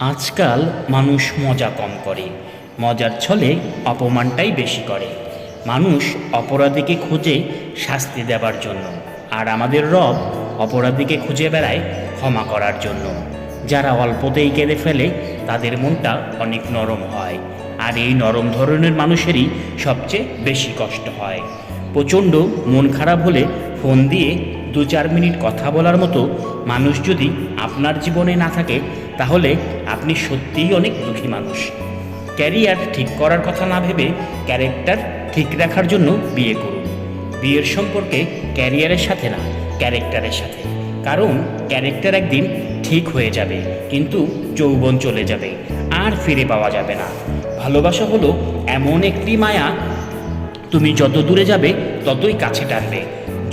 আজকাল মানুষ মজা কম করে, মজার ছলে অপমানটাই বেশি করে। মানুষ অপরাধীকে খুঁজে শাস্তি দেবার জন্য, আর আমাদের রব অপরাধীকে খুঁজে বেড়ায় ক্ষমা করার জন্য। যারা অল্পতেই কেঁদে ফেলে তাদের মনটা অনেক নরম হয়, আর এই নরম ধরনের মানুষেরই সবচেয়ে বেশি কষ্ট হয়। প্রচণ্ড মন খারাপ হলে ফোন দিয়ে 2-4 মিনিট কথা বলার মতো মানুষ যদি আপনার জীবনে না থাকে, তাহলে আপনি সত্যিই অনেক দুঃখী মানুষ। ক্যারিয়ার ঠিক করার কথা না ভেবে ক্যারেক্টার ঠিক রাখার জন্য বিয়ে করুন। বিয়ের সম্পর্কে ক্যারিয়ারের সাথে না, ক্যারেক্টারের সাথে। কারণ ক্যারেক্টার একদিন ঠিক হয়ে যাবে, কিন্তু যৌবন চলে যাবে, আর ফিরে পাওয়া যাবে না। ভালোবাসা হলো এমন একটি মায়া, তুমি যত দূরে যাবে ততই কাছে টানবে,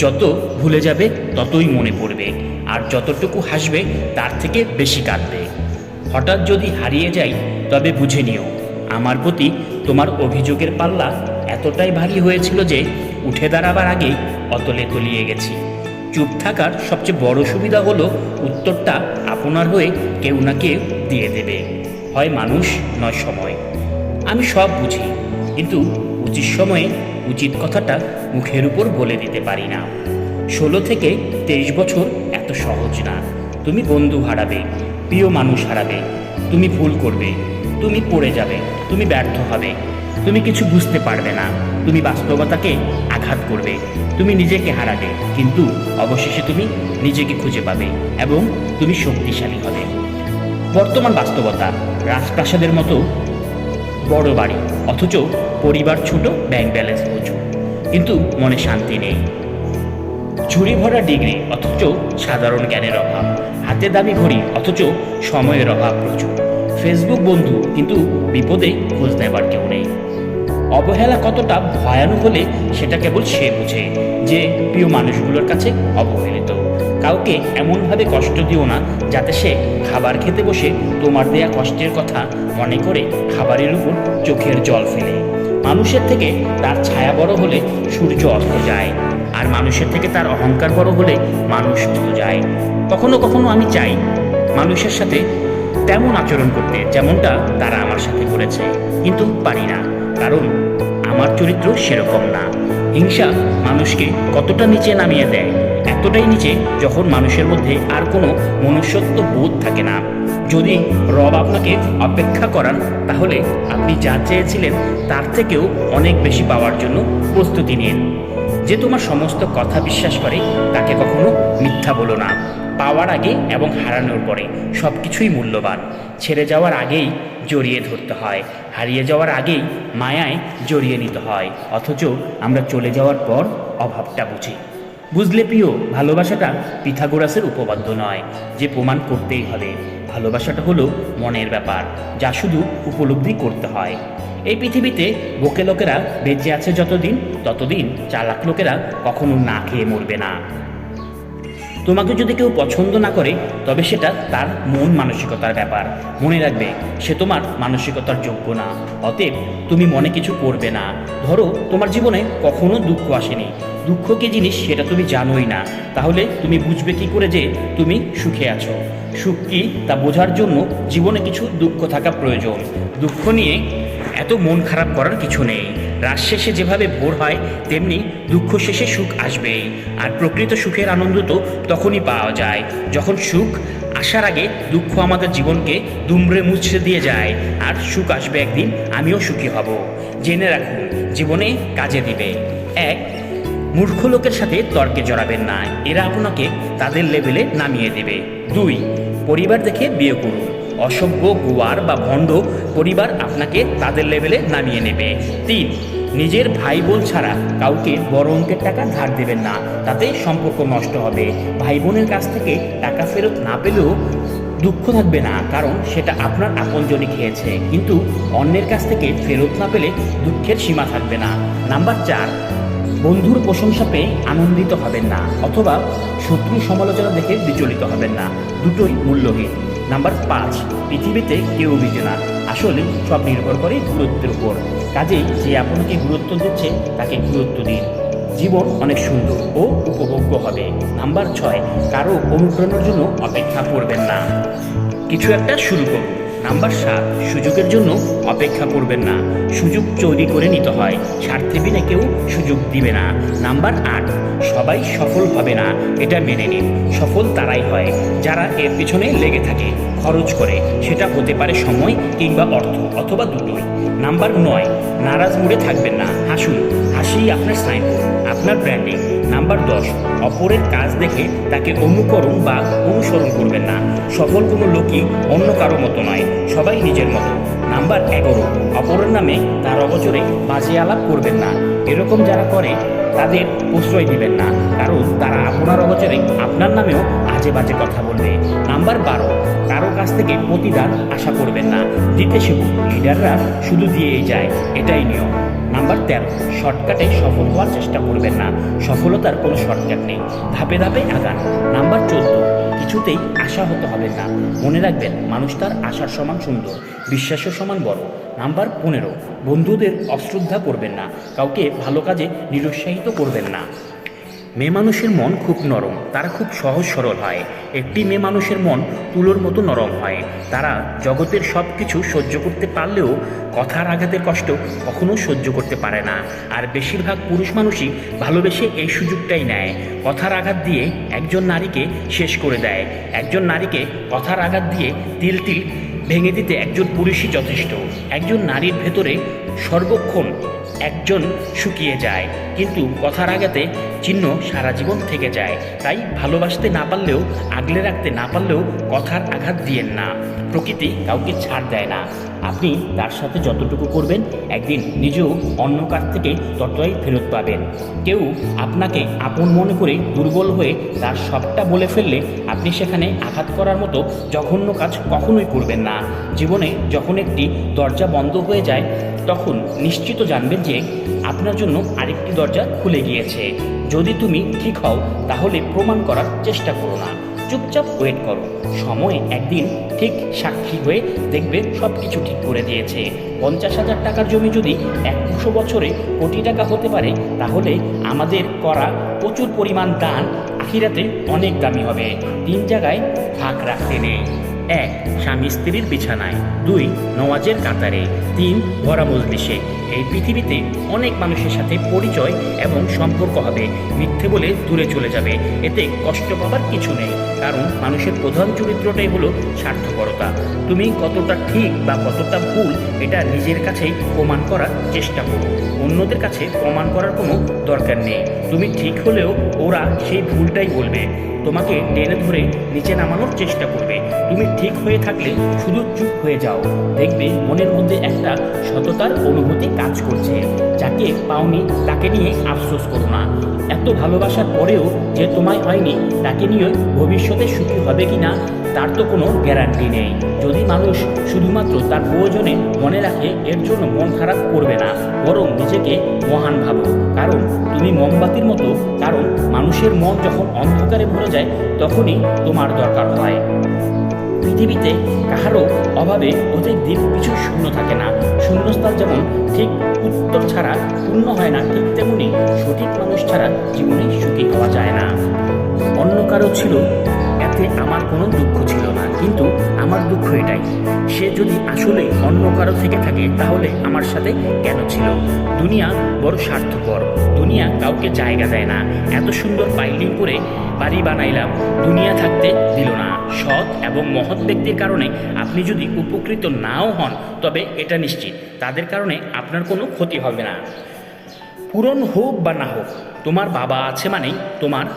যত ভুলে যাবে ততই মনে পড়বে, আর যতটুকু হাসবে তার থেকে বেশি কাঁদবে। হঠাৎ যদি হারিয়ে যাই তবে বুঝে নিও, আমার প্রতি তোমার অভিযোগের পাল্লা এতটাই ভারী হয়েছিল যে উঠে দাঁড়াবার আগেই অতলে তলিয়ে গেছি। চুপ থাকার সবচেয়ে বড় সুবিধা হলো উত্তরটা আপনার হয়ে কেউ না কেউ দিয়ে দেবে, হয় মানুষ নয় সময়। আমি সব বুঝি, কিন্তু উচিত সময়ে উচিত কথাটা মুখের উপর বলে দিতে পারি না। 16 থেকে 23 বছর এত সহজ না। তুমি বন্ধু হারাবে, প্রিয় মানুষ হারাবে, তুমি ভুল করবে, তুমি পড়ে যাবে, তুমি ব্যর্থ হবে, তুমি কিছু বুঝতে পারবে না, তুমি বাস্তবতাকে আঘাত করবে, তুমি নিজেকে হারাবে, কিন্তু অবশেষে তুমি নিজেকে খুঁজে পাবে এবং তুমি শক্তিশালী হবে। বর্তমান বাস্তবতা রাজপ্রাসাদের মতো বড় বাড়ি, অথচ পরিবার ছোট, ব্যাংক ব্যালেন্স প্রচুর, কিন্তু মনে শান্তি নেই। ঝুড়ি ভরা ডিগ্রি, অথচ সাধারণ জ্ঞানের অভাব। হাতে দামি ঘড়ি, অথচ সময়ের অভাব প্রচুর। ফেসবুক বন্ধু, কিন্তু বিপদে খোঁজ নেবার কেউ নেই। অবহেলা কতটা ভয়ানক হলে সেটা কেবল সে বুঝে যে প্রিয় মানুষগুলোর কাছে অবহেলিত। কাউকে এমনভাবে কষ্ট দিও না যাতে সে খাবার খেতে বসে তোমার দেয়া কষ্টের কথা মনে করে খাবারের উপর চোখের জল ফেলে। মানুষের থেকে তার ছায়া বড় হলে সূর্য অস্ত যায়, আর মানুষের থেকে তার অহংকার বড় হলে মানুষ অস্ত যায়। কখনো কখনো আমি চাই মানুষের সাথে তেমন আচরণ করতে যেমনটা তারা আমার সাথে করেছে, কিন্তু পারি না, কারণ আমার চরিত্র সেরকম না। হিংসা মানুষকে কতটা নিচে নামিয়ে দেয়, এতটাই নিচে যখন মানুষের মধ্যে আর কোনো মনুষ্যত্ব বোধ থাকে না। যদি রব আপনাকে অপেক্ষা করান, তাহলে আপনি যা চেয়েছিলেন তার থেকেও অনেক বেশি পাওয়ার জন্য প্রস্তুতি নিন। যে তোমার সমস্ত কথা বিশ্বাস করে তাকে কখনো মিথ্যা বলো না। পাওয়ার আগে এবং হারানোর পরে সব কিছুই মূল্যবান। ছেড়ে যাওয়ার আগেই জড়িয়ে ধরতে হয়, হারিয়ে যাওয়ার আগেই মায়ায় জড়িয়ে নিতে হয়, অথচ আমরা চলে যাওয়ার পর অভাবটা বুঝি। বুঝলে প্রিয়, ভালোবাসাটা পিথাগোরাসের উপপাদ্য নয় যে প্রমাণ করতেই হবে। ভালোবাসাটা হলো মনের ব্যাপার, যা শুধু উপলব্ধি করতে হয়। এই পৃথিবীতে বোকে লোকেরা বেঁচে আছে যতদিন, ততদিন চালাক লোকেরা কখনো না খেয়ে মরবে না। তোমাকে যদি কেউ পছন্দ না করে, তবে সেটা তার মন মানসিকতার ব্যাপার। মনে রাখবে, সে তোমার মানসিকতার যোগ্য না। অতএব তুমি মনে কিছু করবে না। ধরো তোমার জীবনে কখনো দুঃখ আসেনি, দুঃখ কি জিনিস সেটা তুমি জানোই না, তাহলে তুমি বুঝবে কি করে যে তুমি সুখে আছো? সুখ কি তা বোঝার জন্য জীবনে কিছু দুঃখ থাকা প্রয়োজন। দুঃখ নিয়ে এত মন খারাপ করার কিছু নেই। রাত শেষে যেভাবে ভোর হয়, তেমনি দুঃখ শেষে সুখ আসবেই। আর প্রকৃত সুখের আনন্দ তো তখনই পাওয়া যায় যখন সুখ আসার আগে দুঃখ আমাদের জীবনকে দুমড়ে মুছড়ে দিয়ে যায়। আর সুখ আসবে একদিন, আমিও সুখী হব। জেনে রাখুন, জীবনে কাজে দিবে। 1. মূর্খ লোকের সাথে তর্কে জড়াবেন না, এরা আপনাকে তাদের লেভেলে নামিয়ে দেবে। 2. পরিবার দেখে বিয়ে করুন। অসভ্য, গোয়ার বা ভণ্ড পরিবার আপনাকে তাদের লেভেলে নামিয়ে নেবে। 3. নিজের ভাই বোন ছাড়া কাউকে বড় অঙ্কের টাকা ধার দেবেন না, তাতে সম্পর্ক নষ্ট হবে। ভাই বোনের কাছ থেকে টাকা ফেরত না পেলেও দুঃখ থাকবে না, কারণ সেটা আপনার আপনজনই খেয়েছে। কিন্তু অন্যের কাছ থেকে ফেরত না পেলে দুঃখের সীমা থাকবে না। নাম্বার 4. বন্ধুর প্রশংসা পেয়ে আনন্দিত হবেন না, অথবা শত্রুর সমালোচনা দেখে বিচলিত হবেন না, দুটোই মূল্যহীন। নাম্বার 5. পৃথিবীতে কেউ বিজে না, আসলে সব নির্ভর করে গুরুত্বের উপর। কাজেই যে আপনাকে গুরুত্ব দিচ্ছে তাকে গুরুত্ব দিন। জীবন অনেক সুন্দর ও উপভোগ্য হবে। নাম্বার 6. কারো অনুপ্রেরণার জন্য অপেক্ষা করবেন না, কিছু একটা শুরু করুন। নাম্বার 7, সুযোগের জন্য অপেক্ষা করবেন না, সুযোগ তৈরি করে নিতে হয়, স্বার্থে বিনে কেউ সুযোগ দিবে না। নাম্বার 8, সবাই সফল হবে না, এটা মেনে নিন। সফল তারাই হয় যারা এর পিছনে লেগে থাকে, খরচ করে, সেটা হতে পারে সময় কিংবা অর্থ অথবা দুটোই। নাম্বার 9, নারাজ মুডে থাকবেন না, হাসুন, হাসি আপনার সাইনবোর্ড, আপনার ব্র্যান্ডিং। নাম্বার 10, অপরের কাজ দেখে তাকে অনুকরণ বা অনুসরণ করবেন না, সফল কোনো লোকই অন্য কারো মতো নয়, সবাই নিজের মতো। নাম্বার 11, অপরের নামে তার অগোচরে বাজে আলাপ করবেন না, এরকম যারা করে তাদের প্রশ্রয় দিবেন না, কারণ তারা আপনার অগোচরে আপনার নামেও আজে বাজে কথা বলবে। নাম্বার 12, কারো কাছ থেকে প্রতিদান আশা করবেন না, দিতে শিখুন, লিডাররা শুধু দিয়েই যায়, এটাই নিয়ম। নাম্বার 13, শর্টকাটে সফল হওয়ার চেষ্টা করবেন না, সফলতার কোনো শর্টকাট নেই, ধাপে ধাপে আগান। নাম্বার 14, কিছুতেই আশা হতে হবে না, মনে রাখবেন মানুষ তার আশার সমান সুন্দর, বিশ্বাসের সমান বড়। নাম্বার 15, বন্ধুদের অশ্রদ্ধা করবেন না, কাউকে ভালো কাজে নিরুৎসাহিত করবেন না। মেয়ে মানুষের মন খুব নরম, তারা খুব সহজ সরল হয়। একটি মেয়ে মানুষের মন তুলোর মতো নরম হয়, তারা জগতের সব কিছু সহ্য করতে পারলেও কথার আঘাতের কষ্ট কখনো সহ্য করতে পারে না। আর বেশিরভাগ পুরুষ মানুষই ভালোবেসে এই সুযোগটাই নেয়, কথার আঘাত দিয়ে একজন নারীকে শেষ করে দেয়। একজন নারীকে কথার আঘাত দিয়ে তিল তিল ভেঙে দিতে একজন পুরুষই যথেষ্ট। একজন নারীর ভেতরে সর্বক্ষণ একজন শুকিয়ে যায়, কিন্তু কথার আঘাতে চিহ্ন সারা জীবন থেকে যায়। তাই ভালোবাসতে না পারলেও, আগলে রাখতে না পারলেও কথার আঘাত দিয়েন না। প্রকৃতি কাউকে ছাড় দেয় না, আপনি তার সাথে যতটুকু করবেন একদিন নিজেও অন্য কাছ থেকে ততটাই ফেরত পাবেন। কেউ আপনাকে আপন মনে করে দুর্বল হয়ে তার সবটা বলে ফেললে আপনি সেখানে আঘাত করার মতো জঘন্য কাজ কখনোই করবেন না। জীবনে যখন একটি দরজা বন্ধ হয়ে যায় তখন নিশ্চিত জানবেন যে আপনার জন্য আরেকটি দরজা খুলে গিয়েছে। যদি তুমি ঠিক হও তাহলে প্রমাণ করার চেষ্টা করো না, চুপচাপ ওয়েট করো, সময় একদিন ঠিক সাক্ষী হয়ে দেখবে সব কিছু ঠিক করে দিয়েছে। 50,000 টাকার জমি যদি 100 বছরে কোটি টাকা হতে পারে, তাহলে আমাদের করা প্রচুর পরিমাণ দান আখিরাতে অনেক দামি হবে। 3 জায়গায় ফাঁক রাখতে নেই: 1, স্বামী স্ত্রীর বিছানায়; 2, নওয়াজের কাতারে; 3, ভরা মজলিসে। এই পৃথিবীতে অনেক মানুষের সাথে পরিচয় এবং সম্পর্ক হবে, মিথ্যে বলে দূরে চলে যাবে, এতে কষ্ট পাবার কিছু নেই, কারণ মানুষের প্রধান চরিত্রটাই হলো স্বার্থপরতা। তুমি কতটা ঠিক বা কতটা ভুল এটা নিজের কাছেই প্রমাণ করার চেষ্টা করো, অন্যদের কাছে প্রমাণ করার কোনো দরকার নেই। তুমি ঠিক হলেও ওরা সেই ভুলটাই বলবে, তোমাকে টেনে ধরে নিচে নামানোর চেষ্টা করবে। তুমি ঠিক হয়ে থাকলে শুধু চুপ হয়ে যাও, দেখবে মনের মধ্যে একটা সততার অনুভূতি কাজ করছে। যাকে পাওনি তাকে নিয়ে আফসোস করো না, এত ভালোবাসার পরেও যে তোমায় হয়নি তাকে নিয়ে ভবিষ্যতে সুখী হবে কিনা তার তো কোনো গ্যারান্টি নেই। যদি মানুষ শুধুমাত্র তার প্রয়োজনে মনে রাখে, এর জন্য মন খারাপ করবে না, বরং নিজেকে মহান ভাবো, কারণ তুমি মোমবাতির মতো। কারণ মানুষের মন যখন অন্ধকারে ভরে যায় তখনই তোমার দরকার হয়। পৃথিবীতে কাহারও অভাবে অধিক দিন কিছু শূন্য থাকে না। শূন্যস্থান যেমন ঠিক উত্তর ছাড়া পূর্ণ হয় না, ঠিক তেমনি সঠিক মানুষ ছাড়া জীবনে সুখী হওয়া যায় না। অন্য কারো ছিল এতে আমার কোনো দুঃখ ছিল না, কিন্তু আমার দুঃখ এটাই, সে যদি আসলে অন্য কারো থেকে থাকে তাহলে আমার সাথে কেন ছিল? দুনিয়া বড় স্বার্থপর, দুনিয়া কাউকে জায়গা দেয় না। এত সুন্দর পাইলিং করে বাড়ি বানাইলাম, দুনিয়া থাকতে দিল না। সৎ এবং মহৎ ব্যক্তির কারণে আপনি যদি উপকৃত নাও হন, তবে এটা নিশ্চিত তাদের কারণে আপনার কোনো ক্ষতি হবে না। পূরণ হোক বা না হোক, তোমার বাবা আছে মানেই তোমার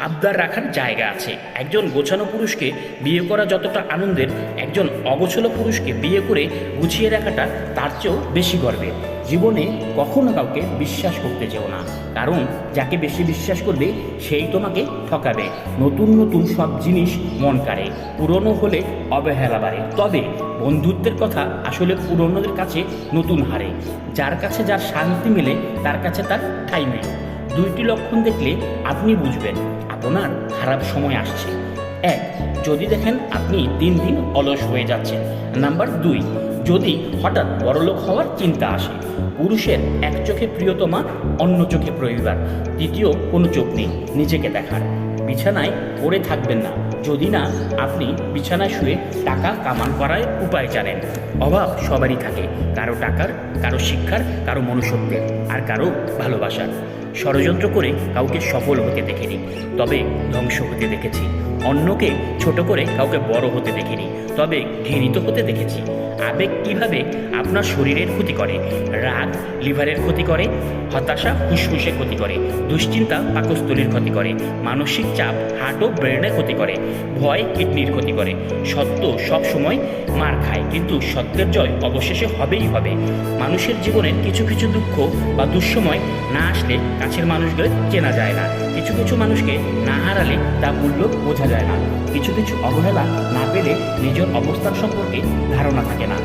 আবদার রাখার জায়গা আছে। একজন গোছানো পুরুষকে বিয়ে করা যতটা আনন্দের, একজন অগোছালো পুরুষকে বিয়ে করে গুছিয়ে রাখাটা তার চেয়েও বেশি গর্বের। জীবনে কখনো কাউকে বিশ্বাস করতে যেও না, কারণ যাকে বেশি বিশ্বাস করবে সেই তোমাকে ঠকাবে। নতুন নতুন সব জিনিস মন কাড়ে, পুরনো হলে অবহেলা বাড়ে। তবে বন্ধুত্বের কথা আসলে পুরনোদের কাছে নতুন হারে। যার কাছে যার শান্তি মেলে তার কাছে তার ঠাঁই মেলে। 2টি লক্ষণ দেখলে আপনি বুঝবেন আপনার খারাপ সময় আসছে। 1, যদি দেখেন আপনি দিন দিন অলস হয়ে যাচ্ছেন। নাম্বার 2, যদি হঠাৎ বড়লোক হওয়ার চিন্তা আসে। পুরুষের এক চোখে প্রিয়তমা, অন্য চোখে পরিবার, দ্বিতীয় কোনো চোখ নেই নিজেকে দেখার। বিছানায় পড়ে থাকবেন না যদি না আপনি বিছানায় শুয়ে টাকা কামান করার উপায় জানেন। অভাব সবারই থাকে, কারো টাকার, কারো শিক্ষার, কারো মনুষ্যত্বের, আর কারো ভালোবাসার। ষড়যন্ত্র করে কাউকে সফল হতে দেখিনি, তবে ধ্বংস হতে দেখেছি। অন্যকে ছোট করে কাউকে বড় হতে দেখিনি, তবে ঘৃণিত হতে দেখেছি। আবেগ কিভাবে আপনার শরীরের ক্ষতি করে? রাগ লিভারের ক্ষতি করে, হতাশা ফুসফুসের ক্ষতি করে, দুশ্চিন্তা পাকস্থলীর ক্ষতি করে, মানসিক চাপ হার্ট ও ব্রেনের ক্ষতি করে, ভয় কিডনির ক্ষতি করে। সত্য সব সময় মার খায়, কিন্তু সত্যের জয় অবশেষে হবেই হবে। মানুষের জীবনের কিছু কিছু দুঃখ বা দুঃসময় না আসলে কাছের মানুষকে চেনা যায় না। কিছু কিছু মানুষকে না হারালে তা মূল্য বোঝা যায় না। কিছু কিছু অবহেলা না পেলে নিজের অবস্থান সম্পর্কে ধারণা থাকে না।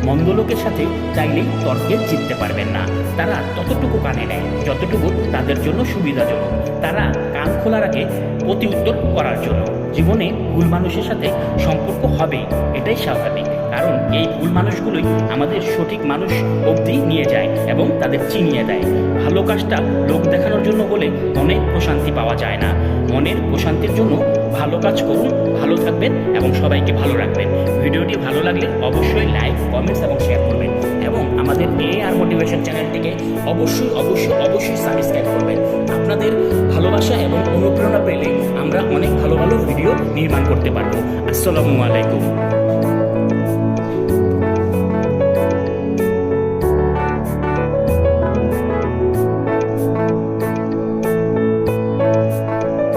মন্দ লোকের সাথে চাইলেই তর্কে জিততে পারবেন না। তারা ততটুকু কানে নেয় যতটুকু তাদের জন্য সুবিধাজনক। তারা কান খোলা রাখে প্রতি উত্তর করার জন্য। জীবনে ভুল মানুষের সাথে সম্পর্ক হবেই, এটাই স্বাভাবিক। কারণ এই ভুল মানুষগুলোই আমাদের সঠিক মানুষ অবধি নিয়ে যায় এবং তাদের চিনিয়ে দেয়। ভালো কাজটা লোক দেখানোর জন্য বলে অনেক প্রশান্তি পাওয়া যায় না। মনের প্রশান্তির জন্য ভালো কাজ করুন, ভালো থাকবেন এবং সবাইকে ভালো রাখবেন। ভিডিওটি ভালো লাগলে অবশ্যই লাইক, কমেন্টস এবং শেয়ার করবেন এবং আমাদের AR মোটিভেশন চ্যানেলটিকে অবশ্যই অবশ্যই অবশ্যই সাবস্ক্রাইব করবেন। আপনাদের ভালোবাসা এবং অনুপ্রেরণা পেলে আমরা অনেক ভালো ভালো ভিডিও নির্মাণ করতে পারবো। আসসালামু আলাইকুম।